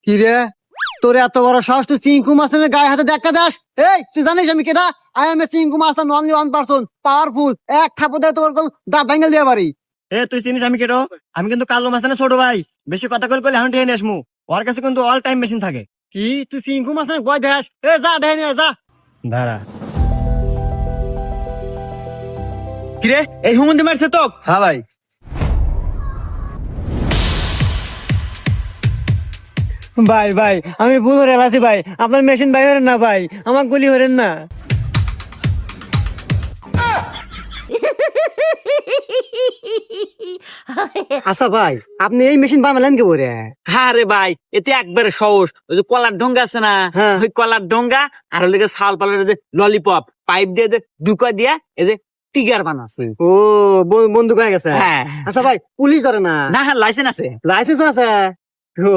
কি রে, তোর এত বড় সাহস, তুই চিঙ্কু মাস্তানের গায়ে হাতে দেখা দাস? এই তুই জানিস আমি কেটা? I M A Chinku Mustan, only one person, powerful. এক থাপড়ে তোর দাঁত ভেঙে দিয়ে পারি। তুই চিনিস আমি কেটো? আমি কিন্তু কালো মাস্তানের ছোট ভাই। বেশি কথা কইলে এখন টেনে আসমু। ওর কাছে কিন্তু অল টাইম মেশিন থাকে। কি তুই চিঙ্কু মাস্তানের ভয় দেখাস? যা দেখে নিয়ে যা। দাঁড়া। কিরে এই হুমন্দি মারছে তো? হ্যাঁ ভাই। ভাই ভাই আমি ভুল করে এলাছি ভাই, আপনার মেশিন ভাই হরেন না ভাই, আমার গুলি হরেন না। আচ্ছা ভাই, আপনি এই মেশিন বানালেন কি করে? হ্যাঁ রে ভাই, এতে একবারে সহজ। ওই যে কলার ঢোঙ্গা আছে না, হ্যাঁ। ওই কলার ঢোঙ্গা আর ওই শাল পালের যে ললিপপ পাইপ দিয়ে দুকা দিয়া এই যে টিগার বানাচ্ছে। ও বন্দুক হয়ে গেছে। হ্যাঁ। আচ্ছা ভাই, পুলিশ ধরে না? না হ্যাঁ লাইসেন্স আছে। লাইসেন্স আছে? ও